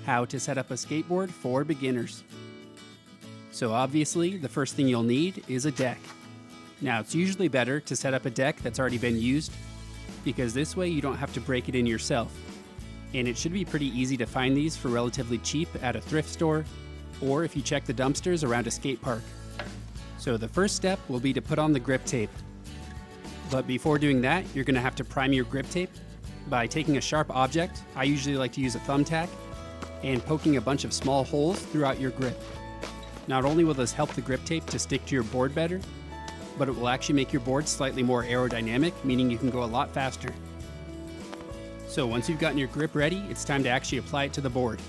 how to set up a skateboard for beginners. So obviously, the first thing you'll need is a deck. Now, it's usually better to set up a deck that's already been used, because this way you don't have to break it in yourself. And it should be pretty easy to find these for relatively cheap at a thrift store, or if you check the dumpsters around a skate park. So the first step will be to put on the grip tape. But before doing that, you're going to have to prime your grip tape by taking a sharp object, I usually like to use a thumbtack, and poking a bunch of small holes throughout your grip. Not only will this help the grip tape to stick to your board better, but it will actually make your board slightly more aerodynamic, meaning you can go a lot faster. So once you've gotten your grip ready, it's time to actually apply it to the board.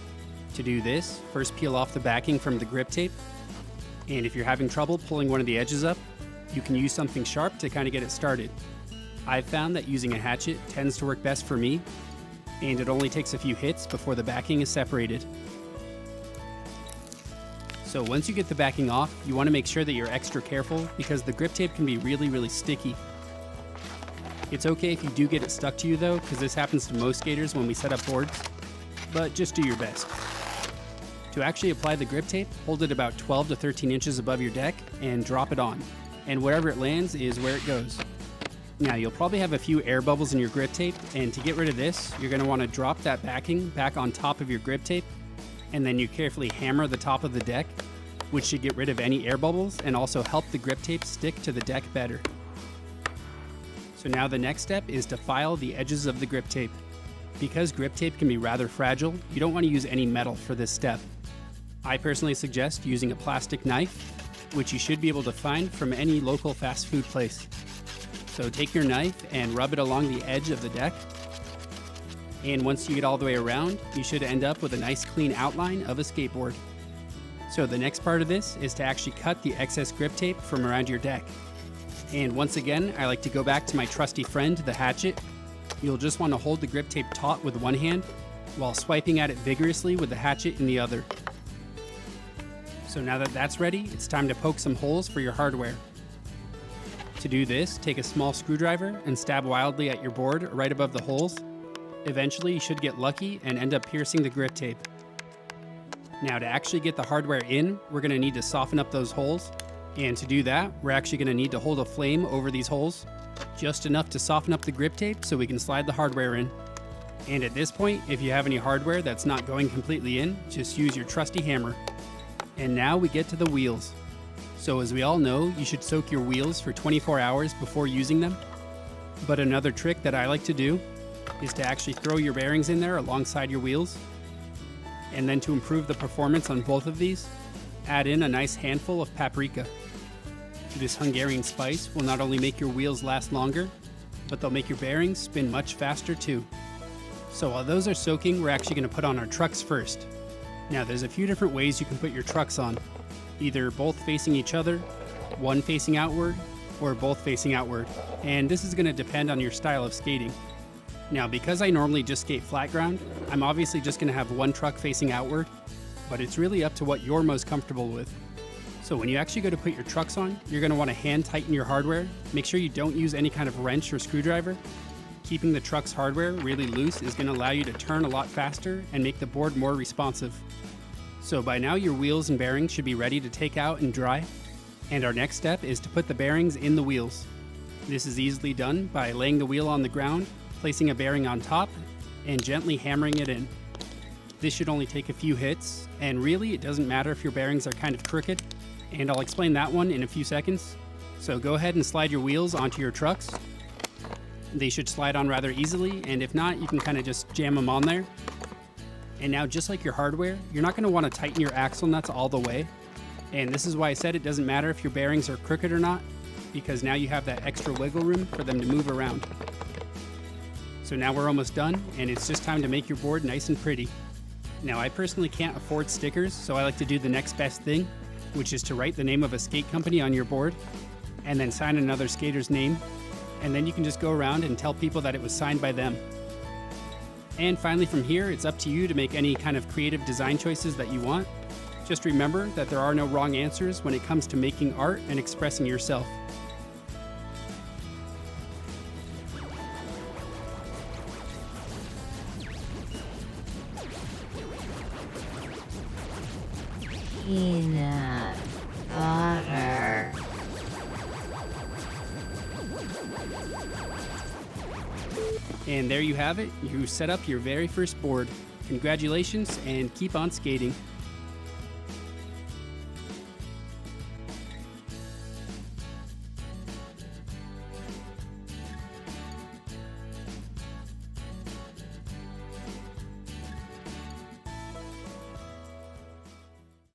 To do this, first peel off the backing from the grip tape, and if you're having trouble pulling one of the edges up, you can use something sharp to kind of get it started. I've found that using a hatchet tends to work best for me, and it only takes a few hits before the backing is separated. So once you get the backing off, you want to make sure that you're extra careful because the grip tape can be really sticky. It's okay if you do get it stuck to you though, because this happens to most skaters when we set up boards, but just do your best. To actually apply the grip tape, hold it about 12 to 13 inches above your deck and drop it on, and wherever it lands is where it goes. Now you'll probably have a few air bubbles in your grip tape, and to get rid of this, you're going to want to drop that backing back on top of your grip tape, and then you carefully hammer the top of the deck, which should get rid of any air bubbles and also help the grip tape stick to the deck better. So now the next step is to file the edges of the grip tape. Because grip tape can be rather fragile, you don't want to use any metal for this step. I personally suggest using a plastic knife, which you should be able to find from any local fast food place. So take your knife and rub it along the edge of the deck. And once you get all the way around, you should end up with a nice clean outline of a skateboard. So the next part of this is to actually cut the excess grip tape from around your deck. And once again, I like to go back to my trusty friend, the hatchet. You'll just want to hold the grip tape taut with one hand while swiping at it vigorously with the hatchet in the other. So now that that's ready, it's time to poke some holes for your hardware. To do this, take a small screwdriver and stab wildly at your board right above the holes. Eventually, you should get lucky and end up piercing the grip tape. Now to actually get the hardware in, we're going to need to soften up those holes. And to do that, we're actually going to need to hold a flame over these holes, just enough to soften up the grip tape so we can slide the hardware in. And at this point, if you have any hardware that's not going completely in, just use your trusty hammer. And now we get to the wheels. So as we all know, you should soak your wheels for 24 hours before using them. But another trick that I like to do is to actually throw your bearings in there alongside your wheels. And then to improve the performance on both of these, add in a nice handful of paprika. This Hungarian spice will not only make your wheels last longer, but they'll make your bearings spin much faster too. So while those are soaking, we're actually going to put on our trucks first. Now there's a few different ways you can put your trucks on. Either both facing each other, one facing outward, or both facing outward. And this is going to depend on your style of skating. Now because I normally just skate flat ground, I'm obviously just going to have one truck facing outward, but it's really up to what you're most comfortable with. So when you actually go to put your trucks on, you're going to want to hand tighten your hardware. Make sure you don't use any kind of wrench or screwdriver. Keeping the truck's hardware really loose is going to allow you to turn a lot faster and make the board more responsive. So by now your wheels and bearings should be ready to take out and dry. And our next step is to put the bearings in the wheels. This is easily done by laying the wheel on the ground, placing a bearing on top, and gently hammering it in. This should only take a few hits, and really it doesn't matter if your bearings are kind of crooked, and I'll explain that one in a few seconds. So go ahead and slide your wheels onto your trucks. They should slide on rather easily, and if not, you can kind of just jam them on there. And now, just like your hardware, you're not going to want to tighten your axle nuts all the way. And this is why I said it doesn't matter if your bearings are crooked or not, because now you have that extra wiggle room for them to move around. So now we're almost done, and it's just time to make your board nice and pretty. Now I personally can't afford stickers, so I like to do the next best thing, which is to write the name of a skate company on your board, and then sign another skater's name, and then you can just go around and tell people that it was signed by them. And finally from here, it's up to you to make any kind of creative design choices that you want. Just remember that there are no wrong answers when it comes to making art and expressing yourself. Peanut butter. And there you have it. You set up your very first board. Congratulations and keep on skating.